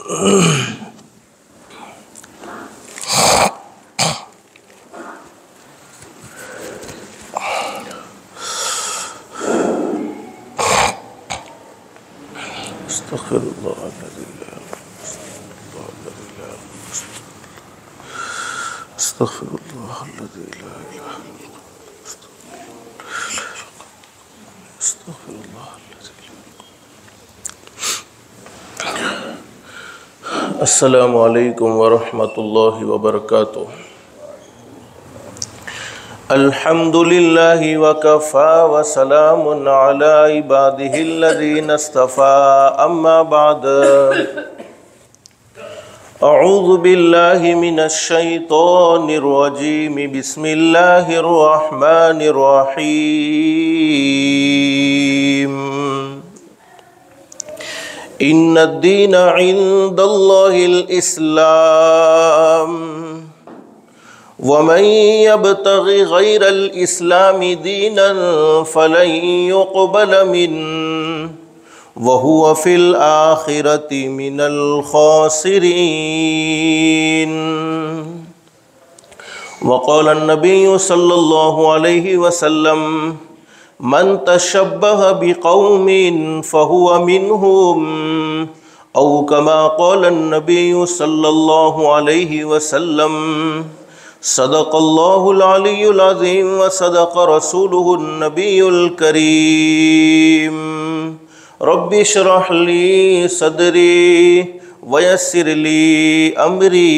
استغفر اللہ الذی لا استغفر اللہ الذی لا الہ الا استغفر اللہ الذی لا. السلام علیکم ورحمۃ اللہ وبرکاتہ. الحمد للہ وکفا وسلام علی عبادہ الذین اصطفى. اما بعد اعوذ باللہ من الشیطان الرجیم. بسم اللہ الرحمن الرحیم. ان الدین عند اللہ الاسلام ومن يبتغ غير الإسلام دينا فلن يقبل منه وهو في الآخرة من الخاسرين. وقال النبي صلى الله عليه وسلم من تشبه بقوم فهو منهم أو كما قال النبي صلى الله عليه وسلم. صدق اللہ العلی العظیم وصدق رسولہ النبی الکریم. رب اشرح لی صدری ویسر لی امری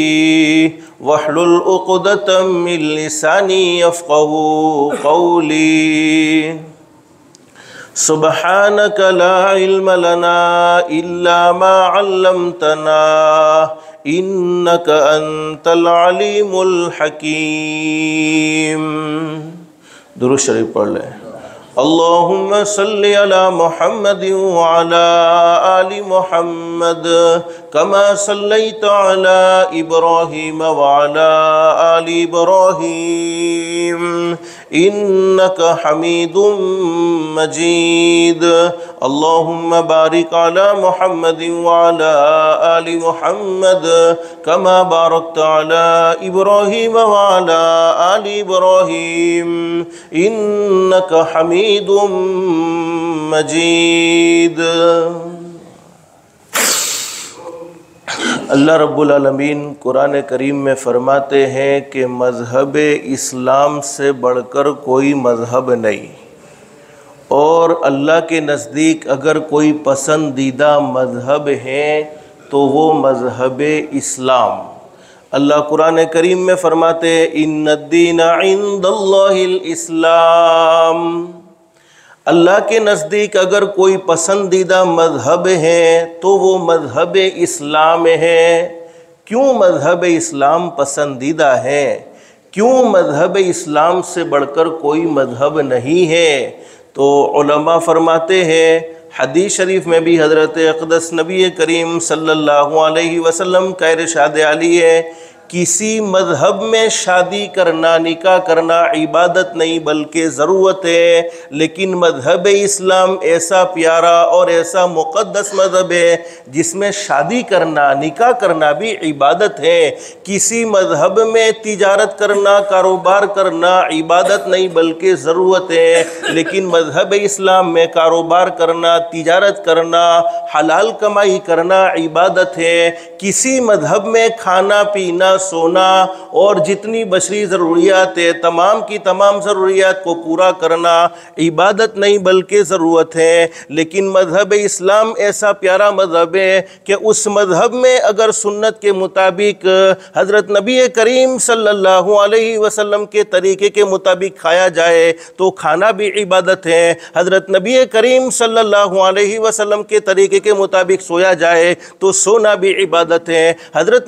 واحلل عقدۃ من لسانی یفقہوا قولی. سبحانک لا علم لنا الا ما علمتنا انک انت العلیم الحکیم. درود شریف پڑھ لیں. اللہم صلی علی محمد وعلی آل محمد کما صلیت علی ابراہیم وعلی آل ابراہیم انک حمید مجید. اللہم بارک علی محمد وعلی آل محمد کما بارکت علی ابراہیم وعلی آل ابراہیم انک حمید مجید. اللہ رب العالمین قرآن کریم میں فرماتے ہیں کہ مذہب اسلام سے بڑھ کر کوئی مذہب نہیں، اور اللہ کے نزدیک اگر کوئی پسندیدہ مذہب ہے تو وہ مذہب اسلام. اللہ قرآن کریم میں فرماتے ہیں ان الدین عند اللہ الاسلام. اللہ کے نزدیک اگر کوئی پسندیدہ مذہب ہے تو وہ مذہب اسلام ہے. کیوں مذہب اسلام پسندیدہ ہے؟ کیوں مذہب اسلام سے بڑھ کر کوئی مذہب نہیں ہے؟ تو علماء فرماتے ہیں، حدیث شریف میں بھی حضرت اقدس نبی کریم صلی اللہ علیہ وسلم کا ارشاد عالی ہے، کسی مذہب میں شادی کرنا، نکاح کرنا عبادت نہیں بلکہ ضرورت ہے، لیکن مذہب اسلام ایسا پیارا اور ایسا مقدس مذہب ہے جس میں شادی کرنا، نکاح کرنا بھی عبادت ہے. کسی مذہب میں تجارت کرنا، کاروبار کرنا عبادت نہیں بلکہ ضرورت ہے، لیکن مذہب اسلام میں کاروبار کرنا، تجارت کرنا، حلال کمائی کرنا عبادت ہے. کسی مذہب میں کھانا پینا، سونا اور جتنی بشری ضروریات ہے تمام کی تمام ضروریات کو پورا کرنا عبادت نہیں بلکہ ضرورت ہے. لیکن مذہب اسلام ایسا پیارا مذہب ہے کہ اس مذہب میں اگر سنت کے مطابق حضرت نبی کریم صلی اللہ علیہ وسلم کے طریقے کے مطابق کھایا جائے تو کھانا بھی عبادت ہے. حضرت نبی کریم صلی اللہ علیہ وسلم کے طریقے کے مطابق سویا جائے تو سونا بھی عبادت ہے. حضرت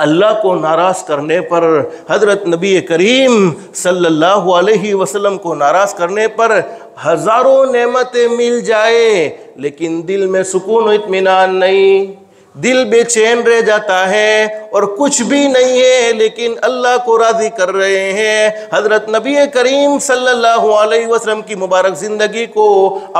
اللہ کو ناراض کرنے پر، حضرت نبی کریم صلی اللہ علیہ وسلم کو ناراض کرنے پر ہزاروں نعمتیں مل جائے لیکن دل میں سکون و اطمینان نہیں، دل بے چین رہ جاتا ہے اور کچھ بھی نہیں ہے لیکن اللہ کو راضی کر رہے ہیں۔ حضرت نبی کریم صلی اللہ علیہ وسلم کی مبارک زندگی کو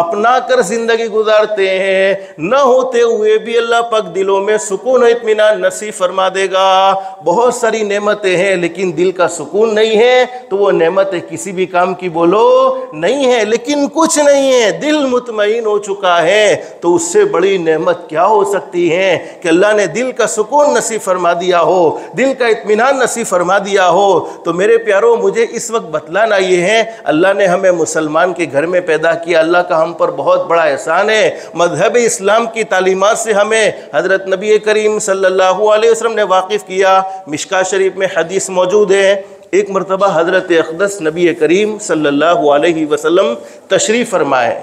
اپنا کر زندگی گزارتے ہیں، نہ ہوتے ہوئے بھی اللہ پاک دلوں میں سکون و اطمینان نصیب فرما دے گا۔ بہت ساری نعمتیں ہیں لیکن دل کا سکون نہیں ہے تو وہ نعمتیں کسی بھی کام کی بولو نہیں ہے، لیکن کچھ نہیں ہے، دل مطمئن ہو چکا ہے تو اس سے بڑی نعمت کیا ہو سکتی ہے کہ اللہ نے دل کا سکون نصیب فرما دیا ہو، دل کا اطمینان نصیب فرما دیا ہو۔ تو میرے پیاروں، مجھے اس وقت بتلانا یہ ہے، اللہ نے ہمیں مسلمان کے گھر میں پیدا کیا، اللہ کا ہم پر بہت بڑا احسان ہے۔ مذہب اسلام کی تعلیمات سے ہمیں حضرت نبی کریم صلی اللہ علیہ وسلم نے واقف کیا۔ مشکاہ شریف میں حدیث موجود ہے، ایک مرتبہ حضرت اقدس نبی کریم صلی اللہ علیہ وسلم تشریف فرمائے،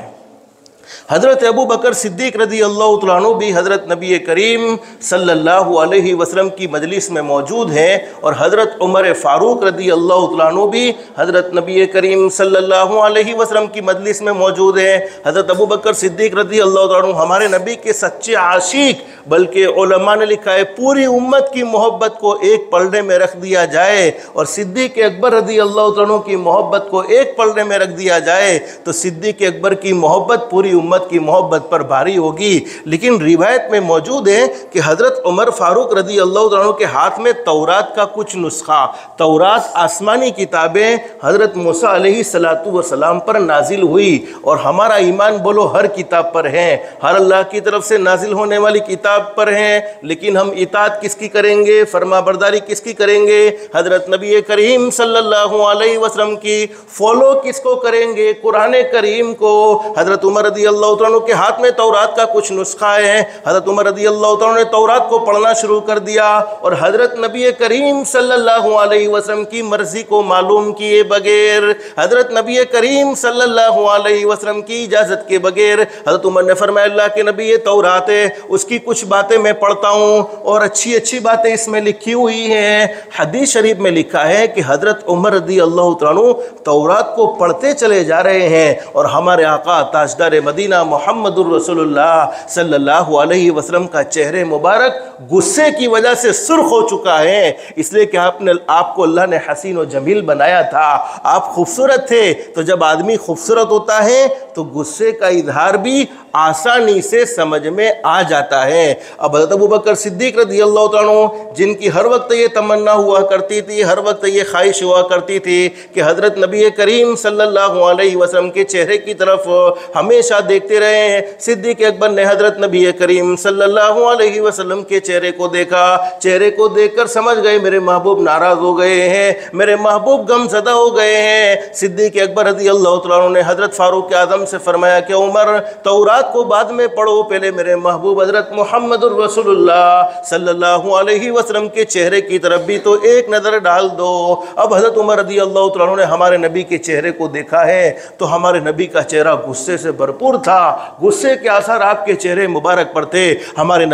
حضرت ابو بکر صدیق رضی اللہ تعالیٰ عنہ بھی حضرت نبی کریم صلی اللہ علیہ وسلم کی مجلس میں موجود ہیں، اور حضرت عمر فاروق رضی اللہ تعالیٰ عنہ بھی حضرت نبی کریم صلی اللہ علیہ وسلم کی مجلس میں موجود ہیں۔ حضرت ابو بکر صدیق رضی اللہ تعالیٰ عنہ ہمارے نبی کے سچے عاشق، بلکہ علماء نے لکھا ہے پوری امت کی محبت کو ایک پلڑے میں رکھ دیا جائے اور صدیق اکبر رضی اللہ تعالیٰ عنہ کی محبت کو ایک پلڑے میں رکھ دیا جائے تو صدیق اکبر کی محبت پوری امت کی محبت پر بھاری ہوگی۔ لیکن روایت میں موجود ہے کہ حضرت عمر فاروق رضی اللہ عنہ کے ہاتھ میں تورات کا کچھ نسخہ، تورات آسمانی کتابیں حضرت موسیٰ علیہ السلام پر نازل ہوئی، اور ہمارا ایمان بولو ہر کتاب پر ہے، ہر اللہ کی طرف سے نازل ہونے والی کتاب پر ہیں، لیکن ہم اطاعت کس کی کریں گے، فرما برداری کس کی کریں گے؟ حضرت نبی کریم صلی اللہ علیہ وسلم کی۔ فالو کس کو کریں گے؟ قرآن کریم کو۔ حضرت عمر رضی اللہ عنہ کے ہاتھ میں تورات کا کچھ نسخہ ہے، حضرت عمر رضی اللہ عنہ نے تورات کو پڑھنا شروع کر دیا، اور حضرت نبی کریم صلی اللہ علیہ وسلم کی مرضی کو معلوم کیے بغیر، حضرت نبی کریم صلی اللہ علیہ وسلم کی اجازت کے بغیر حضرت عمر نے فرمایا اللہ کے نبی یہ تورات ہے، اس کی کچھ باتیں میں پڑھتا ہوں اور اچھی اچھی باتیں اس میں لکھی ہوئی ہیں۔ حدیث شریف میں لکھا ہے کہ حضرت عمر رضی اللہ عنہ تورات کو پڑھتے چلے جا رہے ہیں، اور ہمارے آقا تاجدار مدینہ محمد الرسول اللہ صلی اللہ علیہ وسلم کا چہرے مبارک غصے کی وجہ سے سرخ ہو چکا ہے، اس لیے کہ آپ کو اللہ نے حسین و جمیل بنایا تھا، آپ خوبصورت تھے، تو جب آدمی خوبصورت ہوتا ہے تو غصے کا اظہار بھی آسانی سے سمجھ میں آ جاتا ہے۔ اب حضرت ابو بکر صدیق رضی اللہ عنہ جن کی ہر وقت یہ تمنا ہوا کرتی تھی، ہر وقت یہ خواہش ہوا کرتی تھی کہ حضرت نبی کریم صلی اللہ علیہ وسلم کے چہرے کی طرف ہمیشہ دیکھتے رہے ہیں، صدیق اکبر نے حضرت نبی کریم صلی اللہ علیہ وسلم کے چہرے کو دیکھا، چہرے کو دیکھ کر سمجھ گئے میرے محبوب ناراض ہو گئے ہیں، میرے محبوب غم زدہ ہو گئے ہیں۔ صدیق اکبر رضی اللہ تعالیٰ عنہ نے حضرت فاروق اعظم سے فرمایا کہ عمر تورات کو بعد میں پڑھو، پہلے میرے محبوب حضرت محمد الرسول اللہ صلی اللہ علیہ وسلم کے چہرے کی طرف بھی تو ایک نظر ڈال دو۔ اب حضرت عمر رضی اللہ تعالیٰ عنہ نے ہمارے نبی کے چہرے کو دیکھا ہے تو ہمارے نبی کا چہرہ غصے سے بھرپور تھا، غصے کے آثار آپ کے چہرے مبارک پر تھے۔ ہمارے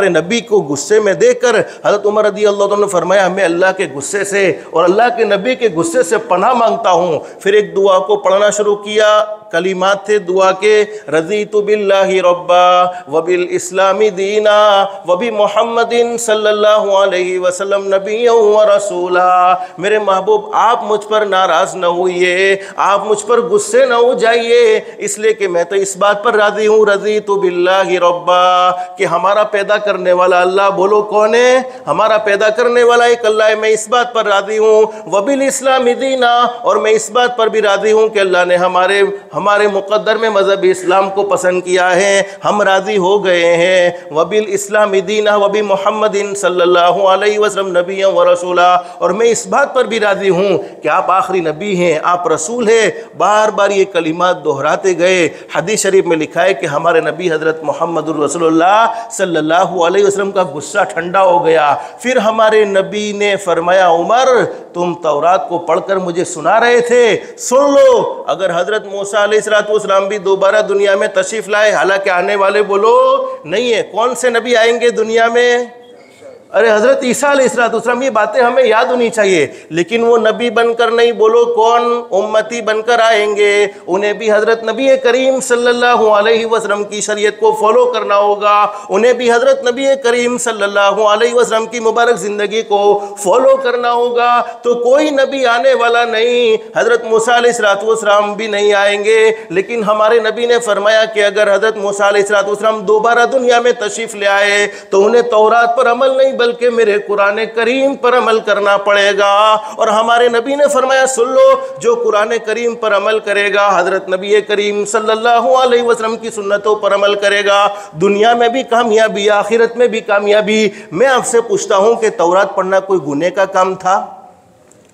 نبی کو غصے میں دیکھ کر حضرت عمر رضی اللہ عنہ نے فرمایا میں اللہ کے غصے سے اور اللہ کے نبی کے غصے سے پناہ مانگتا ہوں۔ پھر ایک دعا کو پڑھنا شروع کیا، کلمات تھے دعا کے، رضیت باللہ ربا وبالاسلام دینا وبمحمد صلی اللہ علیہ وسلم نبی و رسولا۔ میرے محبوب آپ مجھ پر ناراض نہ ہوئیے، آپ مجھ پر غصے نہ ہو جائیے، اس لیے کہ میں تو اس بات پر راضی ہوں، رضیت باللہ ربا، کہ ہمارا پیدا کرنے والا اللہ، بولو کون ہے؟ ہمارا پیدا کرنے والا ایک اللہ ہے، میں اس بات پر راضی ہوں، وبالاسلام دینا، اور میں اس بات پر بھی راضی ہوں کہ اللہ نے ہمارے مقدر میں مذہب اسلام کو پسند کیا ہے، ہم راضی ہو گئے ہیں، وبالاسلام دینا وبمحمد صلی اللہ علیہ وسلم نبی و رسولا، اور میں اس بات پر بھی راضی ہوں کہ آپ آخری نبی ہیں، آپ رسول ہیں۔ بار بار یہ کلمات دہراتے گئے۔ حدیث شریف میں لکھا ہے کہ ہمارے نبی حضرت محمد الرسول اللہ صلی اللہ علیہ وسلم کا غصہ ٹھنڈا ہو گیا۔ پھر ہمارے نبی نے فرمایا عمر تم تورات کو پڑھ کر مجھے سنا رہے تھے، سن لو، اگر حضرت موسیٰ علیہ السلام بھی دوبارہ دنیا میں تشریف لائے، حالانکہ آنے والے بولو نہیں ہے، کون سے نبی آئیں گے دنیا میں؟ ارے حضرت عیسیٰ علیہ السلام، یہ باتیں ہمیں یاد ہونی چاہیے، لیکن وہ نبی بن کر نہیں، بولو کون امتی بن کر آئیں گے؟ انہیں بھی حضرت نبی کریم صلی اللہ علیہ وسلم کی شریعت کو فالو کرنا ہوگا، انہیں بھی حضرت نبی کریم صلی اللہ علیہ وسلم کی مبارک زندگی کو فالو کرنا ہوگا۔ تو کوئی نبی آنے والا نہیں، حضرت موسیٰ علیہ السلام بھی نہیں آئیں گے، لیکن ہمارے نبی نے فرمایا کہ اگر حضرت موسیٰ علیہ السلام دوبارہ دنیا میں تشریف لے آئے تو انہیں تورات پر عمل نہیں بلکہ میرے قرآن کریم پر عمل کرنا پڑے گا۔ اور ہمارے نبی نے فرمایا سن لو، جو قرآن کریم پر عمل کرے گا، حضرت نبی کریم صلی اللہ علیہ وسلم کی سنتوں پر عمل کرے گا، دنیا میں بھی کامیابی، آخرت میں بھی کامیابی۔ میں آپ سے پوچھتا ہوں کہ تورات پڑھنا کوئی گناہ کا کام تھا؟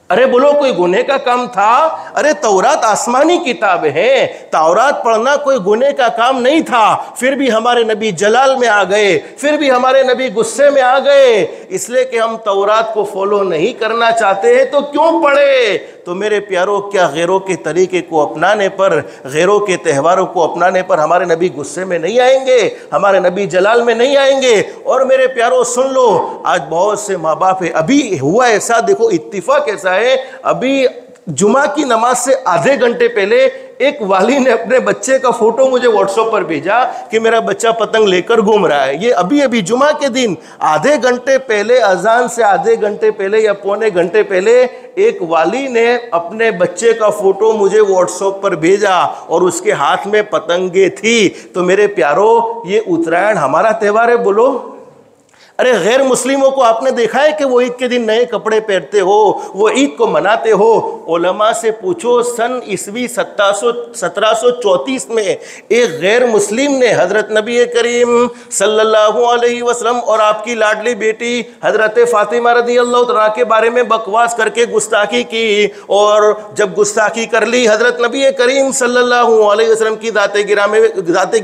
ارے بولو کوئی گناہ کا کام تھا؟ ارے تورات آسمانی کتاب ہے، تورات پڑھنا کوئی گناہ کا کام نہیں تھا۔ پھر بھی ہمارے نبی جلال میں آ گئے، پھر بھی ہمارے نبی غصے میں آ گئے، اس لیے کہ ہم تورات کو فالو نہیں کرنا چاہتے ہیں تو کیوں پڑھے؟ تو میرے پیاروں، کیا غیروں کے طریقے کو اپنانے پر، غیروں کے تہواروں کو اپنانے پر ہمارے نبی غصے میں نہیں آئیں گے؟ ہمارے نبی جلال میں نہیں آئیں گے؟ اور میرے پیاروں سن لو، آج بہت سے ماں باپ ہیں، ابھی ہوا ایسا، دیکھو اتفاق ایسا ہے، ابھی جمعہ کی نماز سے آدھے گھنٹے پہلے ایک والی نے اپنے بچے کا فوٹو مجھے واٹس ایپ پر بھیجا کہ میرا بچہ پتنگ لے کر گھوم رہا ہے۔ یہ ابھی جمعہ کے دن آدھے گھنٹے پہلے، اذان سے آدھے گھنٹے پہلے یا پونے گھنٹے پہلے ایک والی نے اپنے بچے کا فوٹو مجھے واٹس ایپ پر بھیجا اور اس کے ہاتھ میں پتنگیں تھی۔ تو میرے پیاروں، یہ اترائن ہمارا تہوار ہے؟ بولو۔ ارے غیر مسلموں کو آپ نے دیکھا ہے کہ وہ عید کے دن نئے کپڑے پہنتے ہو، وہ عید کو مناتے ہو؟ علماء سے پوچھو، سن عیسوی 1734 میں ایک غیر مسلم نے حضرت نبی کریم صلی اللہ علیہ وسلم اور آپ کی لاڈلی بیٹی حضرت فاطمہ رضی اللہ عنہا کے بارے میں بکواس کر کے گستاخی کی، اور جب گستاخی کر لی، حضرت نبی کریم صلی اللہ علیہ وسلم کی ذات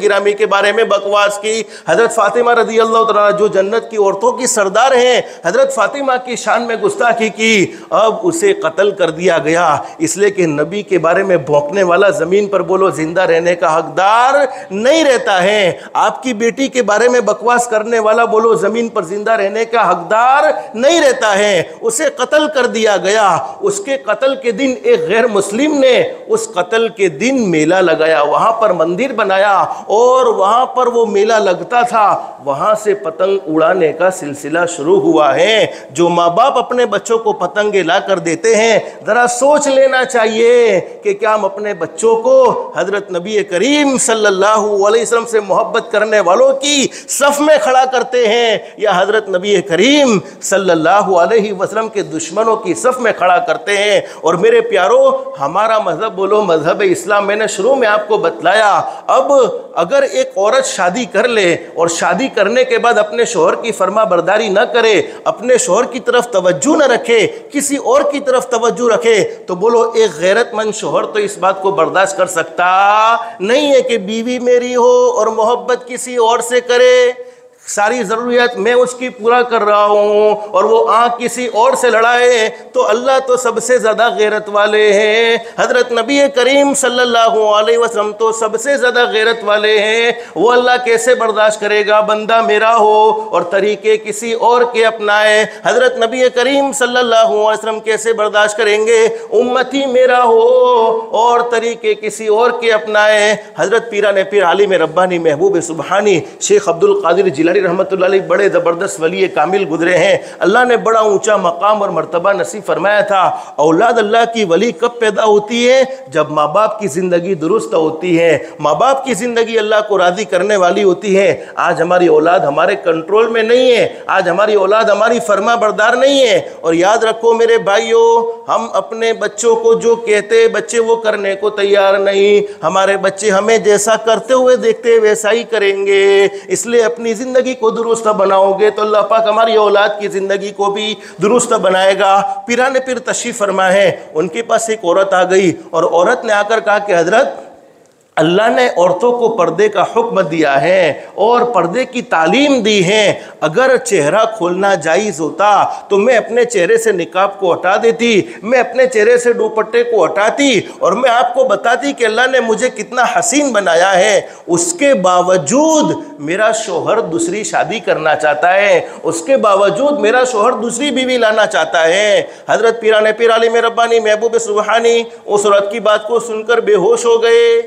گرامی کے بارے میں بکواس کی، حضرت فاطمہ رضی اللہ عنہا جو جنت کی عورتوں کی سردار ہیں، حضرت فاطمہ کی شان میں گستاخی کی، اب اسے قتل کر دیا گیا، اس لیے کہ نبی کے بارے میں بھونکنے والا زمین پر بولو زندہ رہنے کا حقدار نہیں رہتا ہے۔ آپ کی بیٹی کے بارے میں بکواس کرنے والا بولو زمین پر زندہ رہنے کا حقدار نہیں رہتا ہے، اسے قتل کر دیا گیا۔ اس کے قتل کے دن ایک غیر مسلم نے اس قتل کے دن میلہ لگایا، وہاں پر مندر بنایا اور وہاں پر وہ میلہ لگتا تھا، وہاں سے پتنگ اڑانے کا سلسلہ شروع ہوا ہے۔ جو ماں باپ اپنے بچوں کو پتنگیں لا کر دیتے ہیں، ذرا سوچ لینا چاہیے کہ کیا ہم اپنے بچوں کو حضرت نبی کریم صلی اللہ علیہ وسلم سے محبت کرنے والوں کی صف میں کھڑا کرتے ہیں یا حضرت نبی کریم صلی اللہ علیہ وسلم کے دشمنوں کی صف میں کھڑا کرتے ہیں؟ اور میرے پیاروں، ہمارا مذہب بولو مذہب اسلام، میں نے شروع میں آپ کو بتلایا، اب اگر ایک عورت شادی کر لے اور شادی کرنے کے بعد اپنے شوہر کی فرما برداری نہ کرے، اپنے شوہر کی طرف توجہ نہ رکھے، کسی اور کی طرف توجہ رکھے، تو بولو ایک غیرت مند شوہر تو اس بات کو برداشت کر سکتا نہیں ہے کہ بیوی میری ہو اور محبت کسی اور سے کرے، ساری ضروریات میں اس کی پورا کر رہا ہوں اور وہ آنکھ کسی اور سے لڑائے، تو اللہ تو سب سے زیادہ غیرت والے ہیں، حضرت نبی کریم صلی اللہ علیہ وسلم تو سب سے زیادہ غیرت والے ہیں، وہ اللہ کیسے برداشت کرے گا بندہ میرا ہو اور طریقے کسی اور کے اپنائے؟ حضرت نبی کریم صلی اللہ علیہ وسلم کیسے برداشت کریں گے امتی میرا ہو اور طریقے کسی اور کے اپنائے؟ حضرت پیران پیر عالم ربانی محبوب سبحانی شیخ عبد القادر جیلانی رحمت اللہ علیہ بڑے زبردست ولی کامل گزرے ہیں، اللہ نے بڑا اونچا مقام اور مرتبہ نصیب فرمایا تھا۔ اولاد اللہ کی ولی کب پیدا ہوتی ہے؟ جب ماں باپ کی زندگی درست ہوتی ہے، ماں باپ کی زندگی اللہ کو راضی کرنے والی ہوتی ہے۔ آج ہماری اولاد ہمارے کنٹرول میں نہیں ہے، آج ہماری اولاد ہماری فرما بردار نہیں ہے، اور یاد رکھو میرے بھائیوں، ہم اپنے بچوں کو جو کہتے بچے وہ کرنے کو تیار نہیں، ہمارے بچے ہمیں جیسا کرتے ہوئے دیکھتے ویسا ہی کریں گے، اس لیے اپنی زندگی کو درست بناؤ گے تو اللہ پاک ہماری اولاد کی زندگی کو بھی درست بنائے گا۔ پیران پیر تشریف فرما ہے، ان کے پاس ایک عورت آ گئی اور عورت نے آ کر کہا کہ حضرت اللہ نے عورتوں کو پردے کا حکم دیا ہے اور پردے کی تعلیم دی ہے۔ اگر چہرہ کھولنا جائز ہوتا تو میں اپنے چہرے سے نقاب کو ہٹا دیتی، میں اپنے چہرے سے دوپٹے کو ہٹاتی اور میں آپ کو بتاتی کہ اللہ نے مجھے کتنا حسین بنایا ہے۔ اس کے باوجود میرا شوہر دوسری شادی کرنا چاہتا ہے، اس کے باوجود میرا شوہر دوسری بیوی لانا چاہتا ہے۔ حضرت پیران پیر عالم ربانی محبوب سبحانی اس عورت کی بات کو سن کر بے ہوش ہو گئے،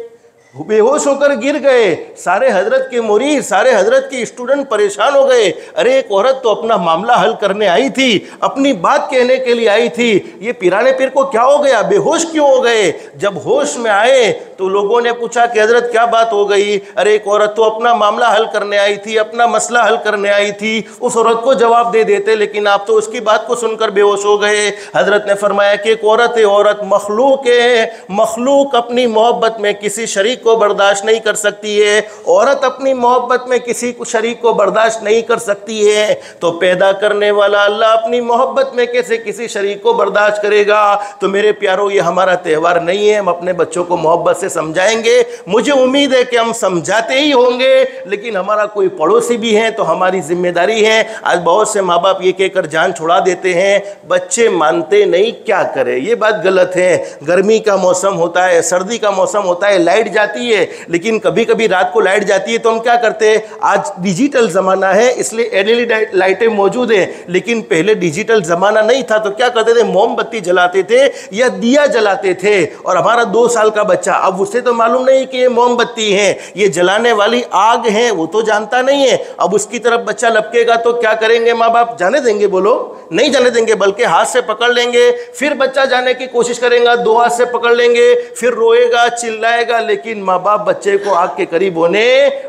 بے ہوش ہو کر گر گئے۔ سارے حضرت کے مرید، سارے حضرت کے اسٹوڈنٹ پریشان ہو گئے۔ ارے ایک عورت تو اپنا معاملہ حل کرنے آئی تھی، اپنی بات کہنے کے لیے آئی تھی، یہ پیرانے پیر کو کیا ہو گیا، بے ہوش کیوں ہو گئے؟ جب ہوش میں آئے تو لوگوں نے پوچھا کہ حضرت کیا بات ہو گئی؟ ارے ایک عورت تو اپنا معاملہ حل کرنے آئی تھی، اپنا مسئلہ حل کرنے آئی تھی، اس عورت کو جواب دے دیتے، لیکن آپ تو اس کی بات کو سن کر بے ہوش ہو گئے۔ حضرت نے فرمایا کہ ایک عورت ہے، عورت مخلوق ہے، مخلوق اپنی محبت میں کسی شریک کو برداشت نہیں کر سکتی ہے، عورت اپنی محبت میں کسی شریک کو برداشت نہیں کر سکتی ہے، تو پیدا کرنے والا اللہ اپنی محبت میں کیسے کسی شریک کو برداشت کرے گا؟ تو میرے پیارو یہ ہمارا تہوار نہیں ہے، ہم اپنے بچوں کو محبت سے سمجھائیں گے، مجھے امید ہے کہ ہم سمجھاتے ہی ہوں گے، لیکن ہمارا کوئی پڑوسی بھی ہے تو ہماری ذمہ داری ہے۔ آج بہت سے ماں باپ یہ کہہ کر جان چھڑا دیتے ہیں، بچے مانتے نہیں، کیا کرے؟ یہ بات غلط ہے۔ گرمی کا موسم ہوتا ہے، سردی کا موسم ہوتا ہے، لائٹ جاتی ہے، لیکن کبھی کبھی رات کو لائٹ جاتی ہے تو ہم کیا کرتے ہیں؟ آج ڈیجیٹل زمانہ ہے اس لیے ایل لائٹیں موجود ہیں، لیکن پہلے ڈیجیٹل زمانہ نہیں تھا تو کیا کرتے تھے؟ موم بتی جلاتے تھے یا دیا جلاتے تھے۔ اور ہمارا 2 سال کا بچہ، اب اسے تو معلوم نہیں کہ یہ موم بتی ہے، یہ جلانے والی آگ ہے، وہ تو جانتا نہیں ہے۔ اب اس کی طرف بچہ لپکے گا تو کیا کریں گے ماں باپ؟ جانے دیں گے؟ بولو نہیں جانے دیں گے، بلکہ ہاتھ سے پکڑ لیں گے، پھر بچہ جانے کی کوشش کریں گا، 2 ہاتھ سے پکڑ لیں گے، پھر روئے گا، چلائے گا، لیکن ماں باپ بچے کو آگ کے قریب ہونے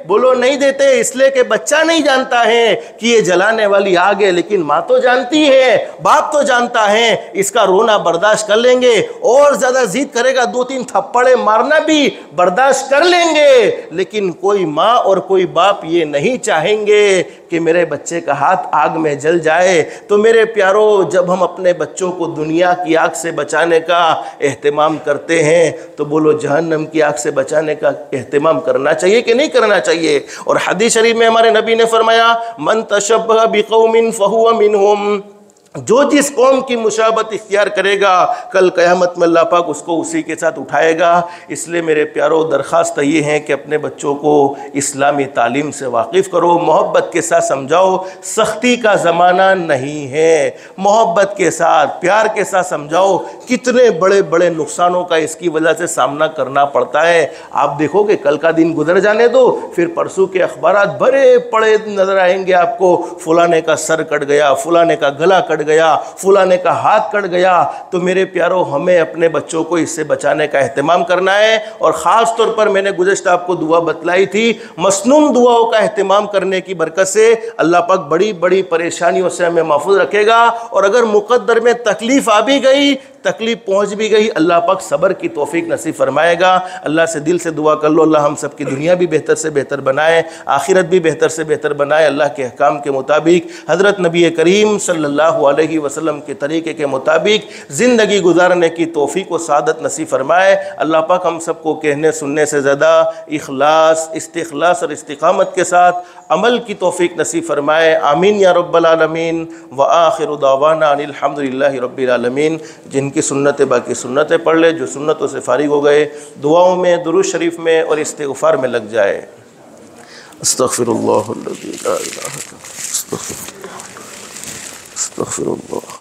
بولو نہیں دیتے، اس لیے کہ بچہ نہیں جانتا ہے کہ یہ جلانے والی آگ ہے، لیکن ماں تو جانتی ہے، باپ تو جانتا ہے۔ اس کا رونا برداشت کر لیں گے، اور زیادہ ضد کرے گا 2-3 تھپڑے مارنا بھی برداشت کر لیں گے، لیکن کوئی ماں اور کوئی باپ یہ نہیں چاہیں گے کہ میرے بچے کا ہاتھ آگ میں جل جائے۔ تو میرے پیارو، جب ہم اپنے بچوں کو دنیا کی آگ سے بچانے کا اہتمام کرتے ہیں تو بولو جہنم کی آگ سے بچانے کا اہتمام کرنا چاہیے کہ نہیں کرنا چاہیے؟ اور حدیث شریف میں ہمارے نبی نے فرمایا من تشبہ بقوم فہو منہم، جو جس قوم کی مشابہت اختیار کرے گا کل قیامت میں اللہ پاک اس کو اسی کے ساتھ اٹھائے گا۔ اس لیے میرے پیارو، درخواست یہ ہے کہ اپنے بچوں کو اسلامی تعلیم سے واقف کرو، محبت کے ساتھ سمجھاؤ، سختی کا زمانہ نہیں ہے، محبت کے ساتھ، پیار کے ساتھ سمجھاؤ۔ کتنے بڑے بڑے نقصانوں کا اس کی وجہ سے سامنا کرنا پڑتا ہے۔ آپ دیکھو کہ کل کا دن گزر جانے دو، پھر پرسوں کے اخبارات بڑے پڑے نظر آئیں گے آپ کو، فلانے کا سر کٹ گیا، فلانے کا گلا کٹ گیا، فلانے کا ہاتھ کٹ گیا۔ تو میرے پیارو، ہمیں اپنے بچوں کو اس سے بچانے کا اہتمام کرنا ہے، اور خاص طور پر میں نے گزشتہ آپ کو دعا بتلائی تھی، مسنون دعاؤں کا اہتمام کرنے کی برکت سے اللہ پاک بڑی بڑی پریشانیوں سے ہمیں محفوظ رکھے گا۔ اور اگر مقدر میں تکلیف آ بھی گئی، تکلیف پہنچ بھی گئی، اللہ پاک صبر کی توفیق نصیب فرمائے گا۔ اللہ سے دل سے دعا کر لو، اللہ ہم سب کی دنیا بھی بہتر سے بہتر بنائے، آخرت بھی بہتر سے بہتر بنائے، اللہ کے احکام کے مطابق، حضرت نبی کریم صلی اللہ علیہ وسلم کے طریقے کے مطابق زندگی گزارنے کی توفیق و سعادت نصیب فرمائے۔ اللہ پاک ہم سب کو کہنے سننے سے زیادہ اخلاص، استخلاص اور استقامت کے ساتھ عمل کی توفیق نصیب فرمائے۔ آمین یا رب العالمین۔ وآخر دعوانا ان الحمد للہ رب العالمین۔ جن کی سنتیں باقی سنتیں پڑھ لے، جو سنتوں سے فارغ ہو گئے دعاؤں میں، درود شریف میں اور استغفار میں لگ جائے۔ استغفر اللہ الذی لا الہ الا هو، استغفر اللہ۔